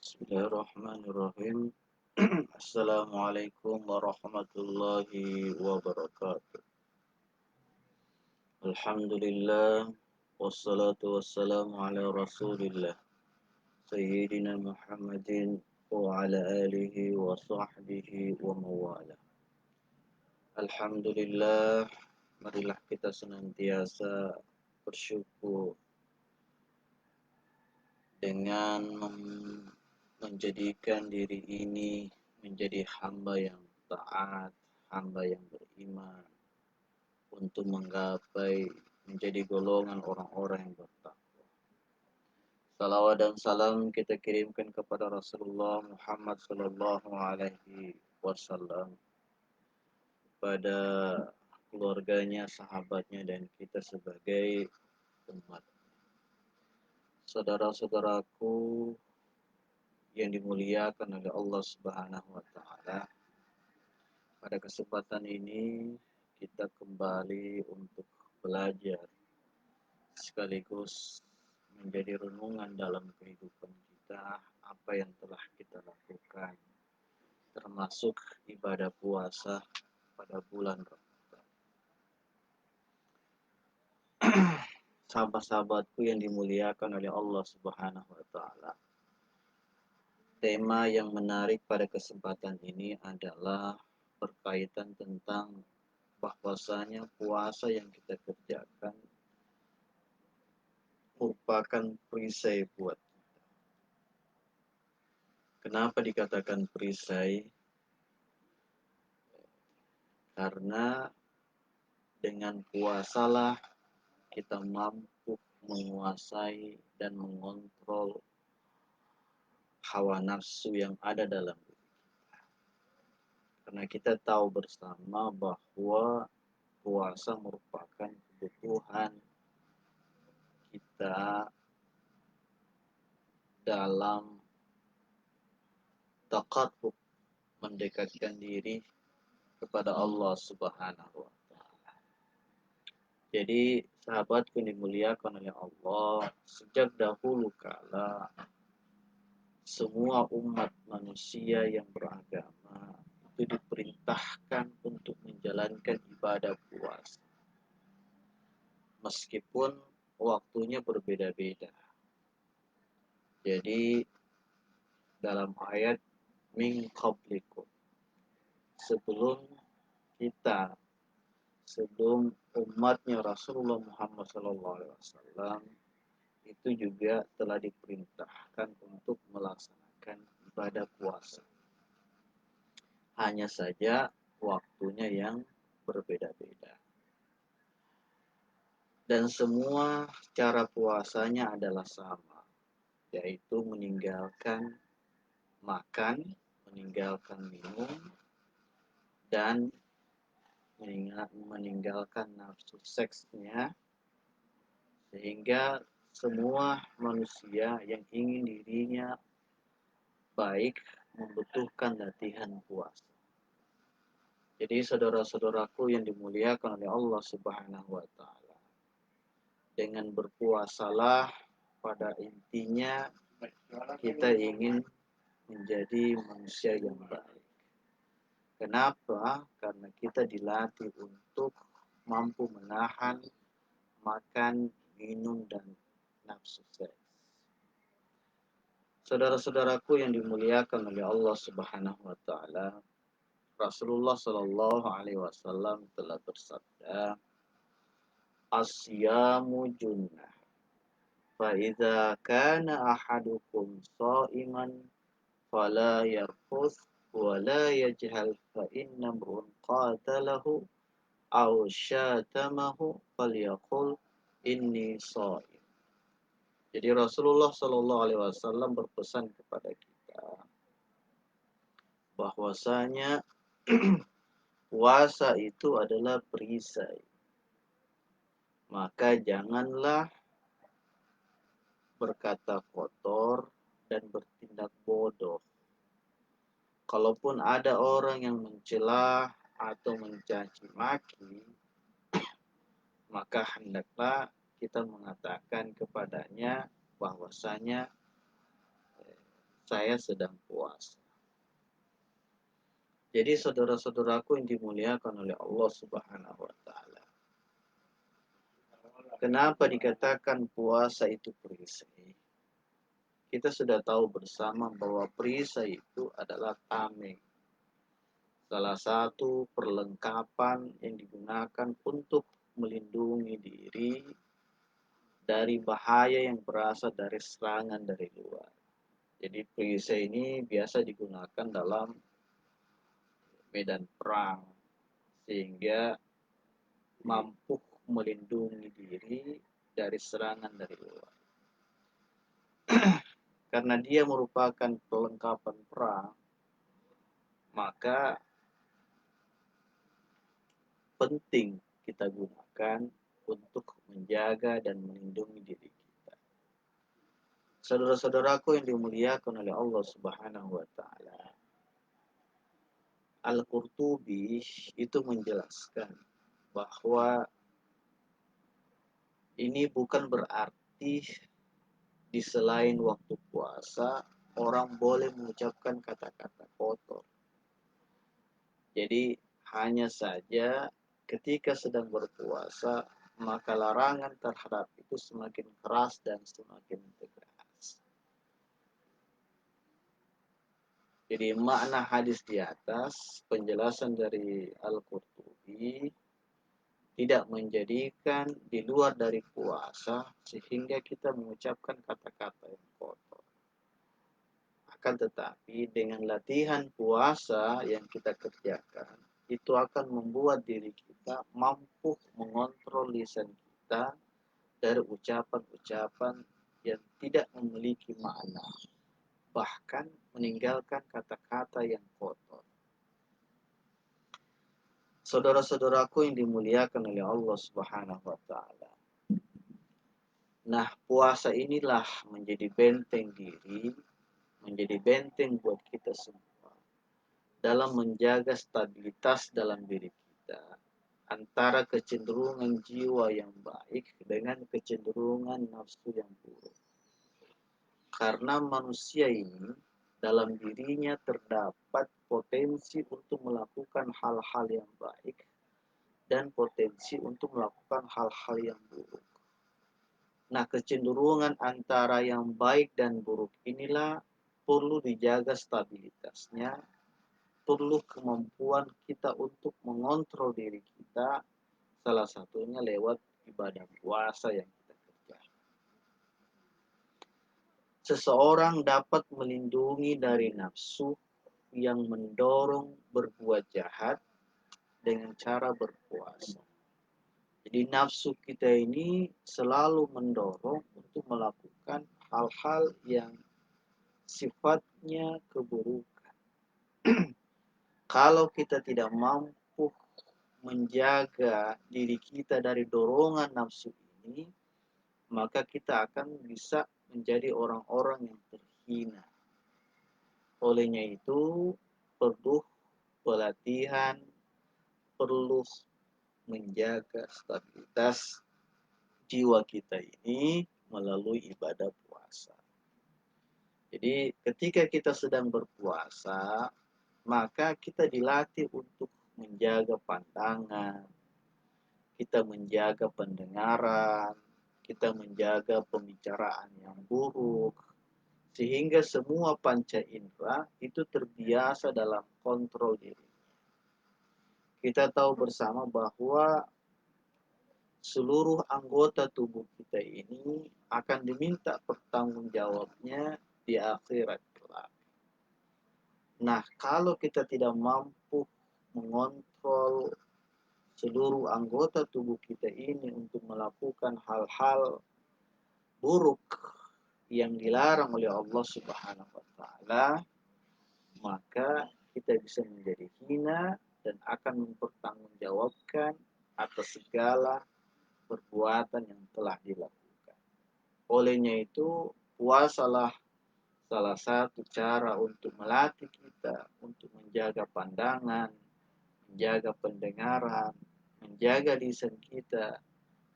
Bismillahirrahmanirrahim. Assalamualaikum warahmatullahi wabarakatuh. Alhamdulillah wassalatu wassalamu ala Rasulillah Sayyidina Muhammadin wa ala alihi wa sahbihi wa mawala. Alhamdulillah, marilah kita senantiasa bersyukur dengan menjadikan diri ini menjadi hamba yang taat, hamba yang beriman, untuk menggapai menjadi golongan orang-orang yang bertakwa. Salawat dan salam kita kirimkan kepada Rasulullah Muhammad Sallallahu Alaihi Wasallam, pada keluarganya, sahabatnya, dan kita sebagai umat. Saudara-saudaraku yang dimuliakan oleh Allah Subhanahu wa taala, pada kesempatan ini kita kembali untuk belajar sekaligus menjadi renungan dalam kehidupan kita, apa yang telah kita lakukan, termasuk ibadah puasa pada bulan Ramadan. Sahabat-sahabatku yang dimuliakan oleh Allah Subhanahu wa taala, tema yang menarik pada kesempatan ini adalah berkaitan tentang bahwasanya puasa yang kita kerjakan merupakan perisai buat kita. Kenapa dikatakan perisai? Karena dengan puasalah kita mampu menguasai dan mengontrol hawa nafsu yang ada dalam diri. Karena kita tahu bersama bahwa puasa merupakan kebutuhan kita dalam taqarrub, mendekatkan diri kepada Allah Subhanahu wa taala. Jadi sahabatku dimuliakan oleh Allah, sejak dahulu kala semua umat manusia yang beragama itu diperintahkan untuk menjalankan ibadah puasa, meskipun waktunya berbeda-beda. Jadi dalam ayat min qablikum, sebelum kita, sebelum umatnya Rasulullah Muhammad SAW, itu juga telah diperintahkan untuk melaksanakan ibadah puasa. Hanya saja waktunya yang berbeda-beda. Dan semua cara puasanya adalah sama, yaitu meninggalkan makan, meninggalkan minum, dan meninggalkan nafsu seksnya, sehingga semua manusia yang ingin dirinya baik membutuhkan latihan puasa. Jadi saudara-saudaraku yang dimuliakan oleh Allah Subhanahu wa taala, dengan berpuasalah pada intinya kita ingin menjadi manusia yang baik. Kenapa? Karena kita dilatih untuk mampu menahan makan, minum, dan nafsu seks. Saudara-saudaraku yang dimuliakan oleh Allah Subhanahu wa taala, Rasulullah Shallallahu alaihi wasallam telah bersabda, "Asyamu junnah. Fa idza kana ahadukum sha'iman fala yarfuth wa la yajhal fa inna mrun qatalahu aw syatamahu falyaqul inni sha'im." Jadi Rasulullah Shallallahu alaihi wasallam berpesan kepada kita bahwasanya puasa itu adalah perisai. Maka janganlah berkata kotor dan bertindak bodoh. Kalaupun ada orang yang mencela atau mencaci maki, maka hendaklah kita mengatakan kepadanya bahwasanya saya sedang puasa. Jadi saudara-saudaraku yang dimuliakan oleh Allah Subhanahu wa taala. Kenapa dikatakan puasa itu perisai? Kita sudah tahu bersama bahwa perisai itu adalah tameng. Salah satu perlengkapan yang digunakan untuk melindungi diri dari bahaya yang berasal dari serangan dari luar. Jadi perisai ini biasa digunakan dalam medan perang sehingga mampu melindungi diri dari serangan dari luar. Karena dia merupakan perlengkapan perang, maka penting kita gunakan untuk menjaga dan melindungi diri kita. Saudara-saudaraku yang dimuliakan oleh Allah Subhanahu wa taala. Al-Qurtubi itu menjelaskan bahwa ini bukan berarti di selain waktu puasa orang boleh mengucapkan kata-kata kotor. Jadi hanya saja ketika sedang berpuasa maka larangan terhadap itu semakin keras dan semakin tegas. Jadi makna hadis di atas, penjelasan dari Al-Qurtubi tidak menjadikan di luar dari puasa sehingga kita mengucapkan kata-kata yang kotor. Akan tetapi dengan latihan puasa yang kita kerjakan, itu akan membuat diri kita mampu mengontrol lisan kita dari ucapan-ucapan yang tidak memiliki makna, bahkan meninggalkan kata-kata yang kotor. Saudara-saudaraku yang dimuliakan oleh Allah Subhanahu wa taala. Nah, puasa inilah menjadi benteng diri, menjadi benteng buat kita semua dalam menjaga stabilitas dalam diri kita antara kecenderungan jiwa yang baik dengan kecenderungan nafsu yang buruk. Karena manusia ini dalam dirinya terdapat potensi untuk melakukan hal-hal yang baik dan potensi untuk melakukan hal-hal yang buruk. Nah, kecenderungan antara yang baik dan buruk inilah perlu dijaga stabilitasnya, perlu kemampuan kita untuk mengontrol diri kita, salah satunya lewat ibadah puasa yang kita kerjakan. Seseorang dapat melindungi dari nafsu yang mendorong berbuat jahat dengan cara berpuasa. Jadi nafsu kita ini selalu mendorong untuk melakukan hal-hal yang sifatnya keburukan. Kalau kita tidak mampu menjaga diri kita dari dorongan nafsu ini, maka kita akan bisa menjadi orang-orang yang terhina. Olehnya itu, perlu pelatihan, perlu menjaga stabilitas jiwa kita ini melalui ibadah puasa. Jadi ketika kita sedang berpuasa, maka kita dilatih untuk menjaga pandangan, kita menjaga pendengaran, kita menjaga pembicaraan yang buruk, sehingga semua panca indera itu terbiasa dalam kontrol diri. Kita tahu bersama bahwa seluruh anggota tubuh kita ini akan diminta pertanggungjawabnya di akhirat kelak. Nah, kalau kita tidak mampu mengontrol seluruh anggota tubuh kita ini untuk melakukan hal-hal buruk yang dilarang oleh Allah Subhanahu wa taala, maka kita bisa menjadi hina dan akan mempertanggungjawabkan atas segala perbuatan yang telah dilakukan. Olehnya itu, puasalah salah satu cara untuk melatih kita untuk menjaga pandangan, menjaga pendengaran, menjaga lisan kita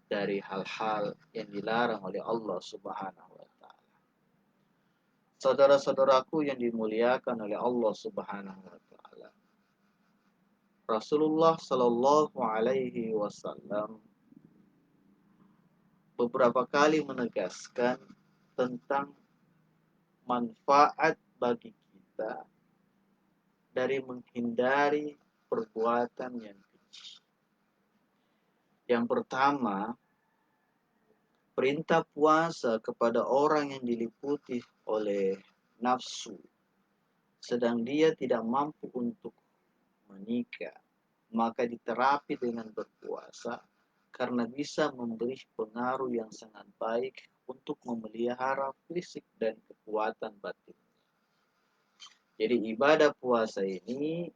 dari hal-hal yang dilarang oleh Allah Subhanahu wa taala. Saudara-saudaraku yang dimuliakan oleh Allah Subhanahu wa taala. Rasulullah Shallallahu alaihi wasallam beberapa kali menegaskan tentang manfaat bagi kita dari menghindari perbuatan yang keji. Yang pertama, perintah puasa kepada orang yang diliputi oleh nafsu, sedang dia tidak mampu untuk menikah, maka diterapi dengan berpuasa karena bisa memberi pengaruh yang sangat baik untuk memelihara fisik dan kekuatan batin. Jadi ibadah puasa ini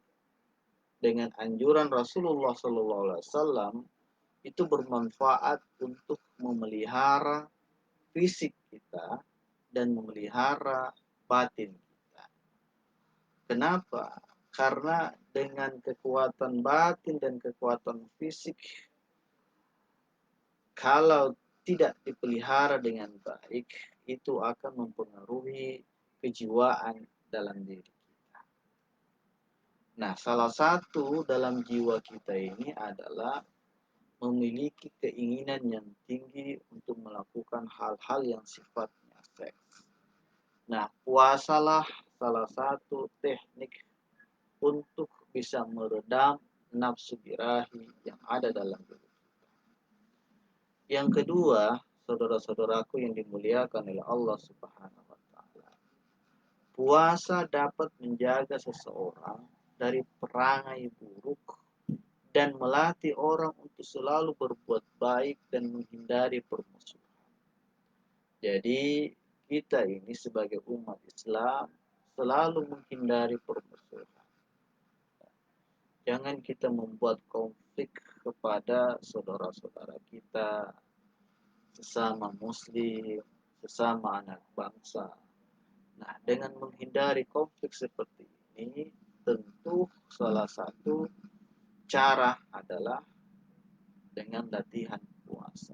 dengan anjuran Rasulullah SAW itu bermanfaat untuk memelihara fisik kita dan memelihara batin kita. Kenapa? Karena dengan kekuatan batin dan kekuatan fisik, kalau tidak dipelihara dengan baik, itu akan mempengaruhi kejiwaan dalam diri kita. Nah, salah satu dalam jiwa kita ini adalah memiliki keinginan yang tinggi untuk melakukan hal-hal yang sifatnya seks. Nah, puasalah salah satu teknik untuk bisa meredam nafsu birahi yang ada dalam diri kita. Yang kedua, saudara-saudaraku yang dimuliakan oleh Allah Subhanahu wa taala. Puasa dapat menjaga seseorang dari perangai buruk dan melatih orang untuk selalu berbuat baik dan menghindari permusuhan. Jadi kita ini sebagai umat Islam selalu menghindari permusuhan. Jangan kita membuat konflik kepada saudara-saudara kita, sesama muslim, sesama anak bangsa. Nah, dengan menghindari konflik seperti ini, tentu salah satu cara adalah dengan latihan puasa.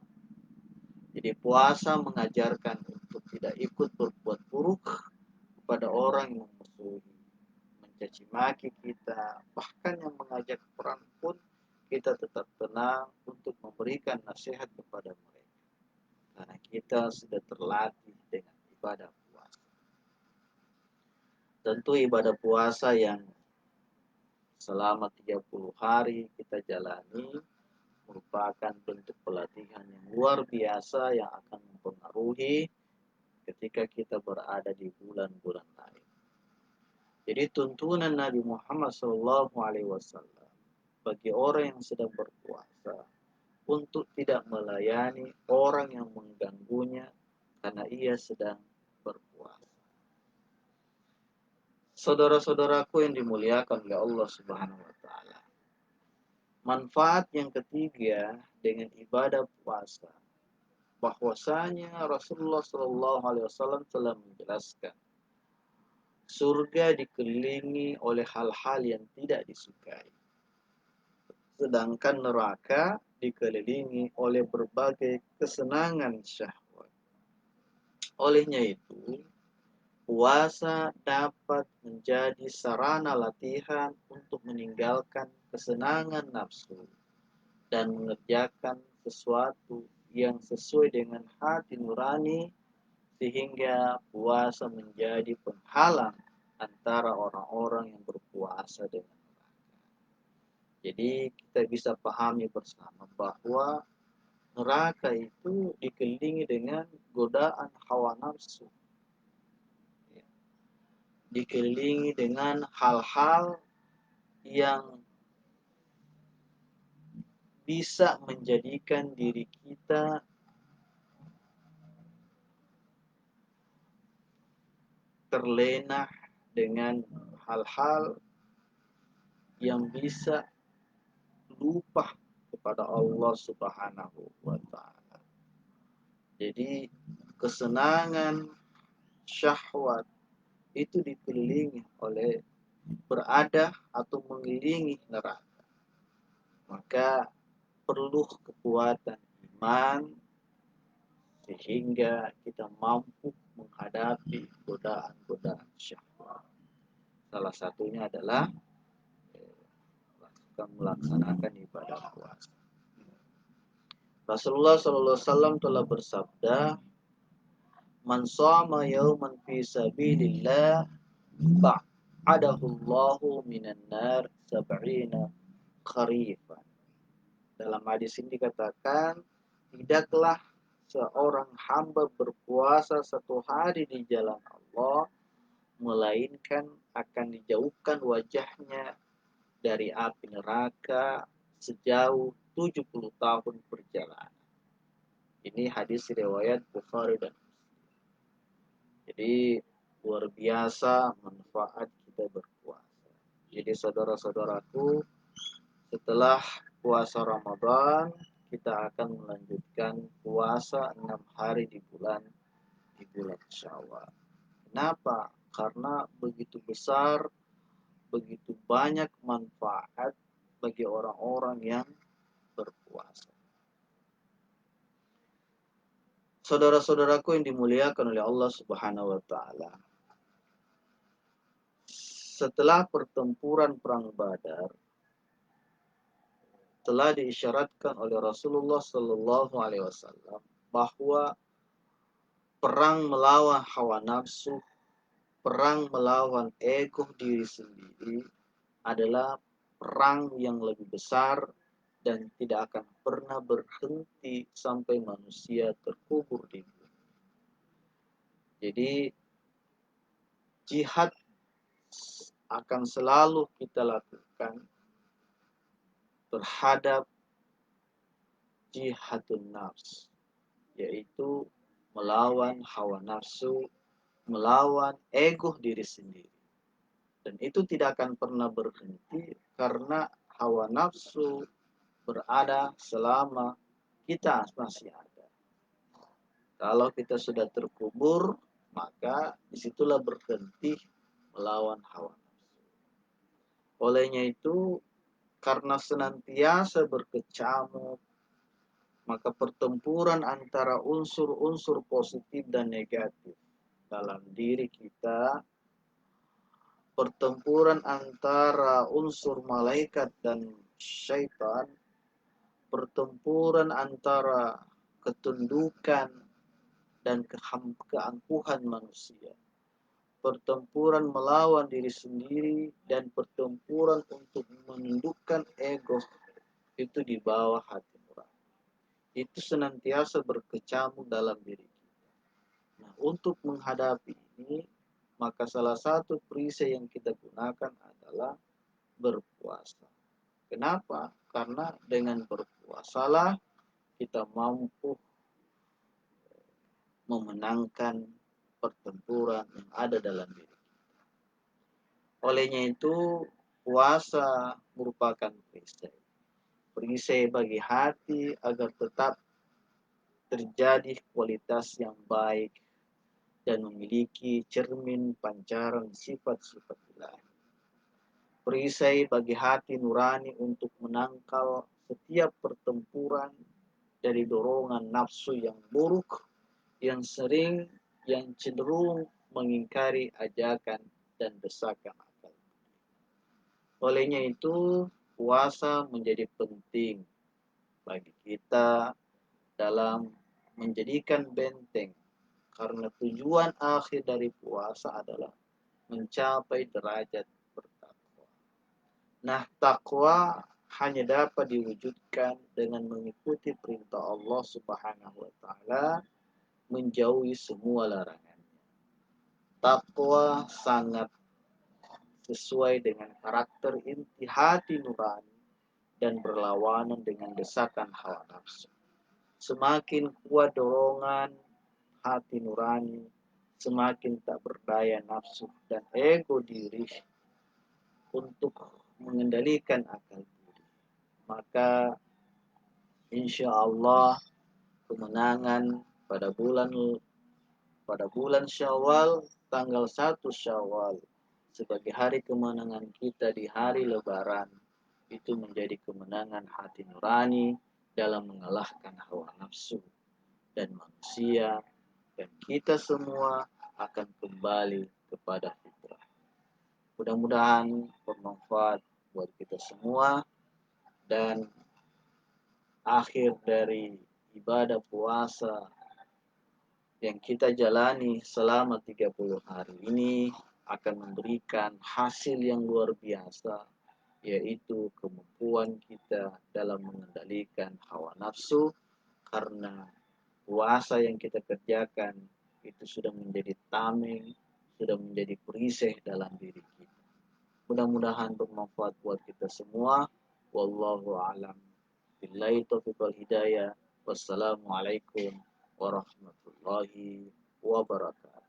Jadi puasa mengajarkan untuk tidak ikut berbuat buruk kepada orang yang memusuhi, mencaci maki kita, bahkan yang mengajak perang pun kita tetap tenang untuk memberikan nasihat kepada mereka. Karena kita sudah terlatih dengan ibadah puasa. Tentu ibadah puasa yang selama 30 hari kita jalani merupakan bentuk pelatihan yang luar biasa yang akan mempengaruhi ketika kita berada di bulan-bulan lain. Jadi tuntunan Nabi Muhammad SAW bagi orang yang sedang berpuasa untuk tidak melayani orang yang mengganggunya karena ia sedang berpuasa. Saudara-saudaraku yang dimuliakan oleh Allah Subhanahu wa taala. Manfaat yang ketiga dengan ibadah puasa, bahwasanya Rasulullah SAW telah menjelaskan surga dikelilingi oleh hal-hal yang tidak disukai, sedangkan neraka dikelilingi oleh berbagai kesenangan syahwat. Olehnya itu, puasa dapat menjadi sarana latihan untuk meninggalkan kesenangan nafsu dan mengerjakan sesuatu yang sesuai dengan hati nurani, sehingga puasa menjadi penghalang antara orang-orang yang berpuasa dengan neraka. Jadi kita bisa pahami bersama bahwa neraka itu dikelilingi dengan godaan hawa nafsu, dikelilingi dengan hal-hal yang bisa menjadikan diri kita terlena dengan hal-hal yang bisa lupa kepada Allah Subhanahu wa taala. Jadi kesenangan syahwat itu dikelilingi oleh berada atau mengelilingi neraka. Maka perlu kekuatan iman sehingga kita mampu menghadapi godaan-godaan syahwat. Salah satunya adalah melaksanakan ibadah puasa. Rasulullah SAW telah bersabda, "Man shoma yawman fi sabilillah ba'adahu Allahu minan nar sab'ina kharifan." Dalam hadis ini dikatakan, tidaklah seorang hamba berpuasa satu hari di jalan Allah, melainkan akan dijauhkan wajahnya dari api neraka sejauh 70 tahun perjalanan. Ini hadis riwayat Bukhari dan Muslim. Jadi luar biasa manfaat kita berpuasa. Jadi saudara-saudaraku, setelah puasa Ramadan, kita akan melanjutkan puasa 6 hari di bulan Syawal. Kenapa? Karena begitu besar, begitu banyak manfaat bagi orang-orang yang berpuasa. Saudara-saudaraku yang dimuliakan oleh Allah Subhanahu wa taala. Setelah pertempuran perang Badar, telah diisyaratkan oleh Rasulullah sallallahu alaihi wasallam bahwa perang melawan hawa nafsu, perang melawan ego diri sendiri adalah perang yang lebih besar dan tidak akan pernah berhenti sampai manusia terkubur di bumi. Jadi jihad akan selalu kita lakukan terhadap jihadun nafs, yaitu melawan hawa nafsu, melawan ego diri sendiri. Dan itu tidak akan pernah berhenti karena hawa nafsu berada selama kita masih ada. Kalau kita sudah terkubur, maka disitulah berhenti melawan hawa nafsu. Olehnya itu, karena senantiasa berkecamuk, maka pertempuran antara unsur-unsur positif dan negatif dalam diri kita, pertempuran antara unsur malaikat dan syaitan, pertempuran antara ketundukan dan keangkuhan manusia, pertempuran melawan diri sendiri, dan pertempuran untuk menundukkan ego itu di bawah hati nurani. Itu senantiasa berkecamuk dalam diri kita. Nah, untuk menghadapi ini, maka salah satu perisai yang kita gunakan adalah berpuasa. Kenapa? Karena dengan berpuasalah kita mampu memenangkan pertempuran yang ada dalam diri kita. Olehnya itu, puasa merupakan perisai. Perisai bagi hati agar tetap terjadi kualitas yang baik dan memiliki cermin pancaran sifat-sifat ilahi. Perisai bagi hati nurani untuk menangkal setiap pertempuran dari dorongan nafsu yang buruk, yang cenderung mengingkari ajakan dan desakan akal. Olehnya itu, puasa menjadi penting bagi kita dalam menjadikan benteng, karena tujuan akhir dari puasa adalah mencapai derajat bertakwa. Nah, takwa hanya dapat diwujudkan dengan mengikuti perintah Allah Subhanahu wa taala, menjauhi semua larangannya. Takwa sangat sesuai dengan karakter inti hati nurani dan berlawanan dengan desakan hawa nafsu. Semakin kuat dorongan hati nurani, semakin tak berdaya nafsu dan ego diri untuk mengendalikan akal budi. Maka insya Allah kemenangan pada bulan Syawal, tanggal 1 Syawal sebagai hari kemenangan kita di hari Lebaran, itu menjadi kemenangan hati nurani dalam mengalahkan hawa nafsu dan manusia dan kita semua akan kembali kepada fitrah. Mudah-mudahan bermanfaat buat kita semua, dan akhir dari ibadah puasa yang kita jalani selama 30 hari ini akan memberikan hasil yang luar biasa, yaitu kemampuan kita dalam mengendalikan hawa nafsu, karena puasa yang kita kerjakan itu sudah menjadi tameng, sudah menjadi perisai dalam diri kita. Mudah-mudahan bermanfaat buat kita semua. Wallahu a'lam. Billahi taufiq wal hidayah. Wassalamualaikum warahmatullahi wabarakatuh.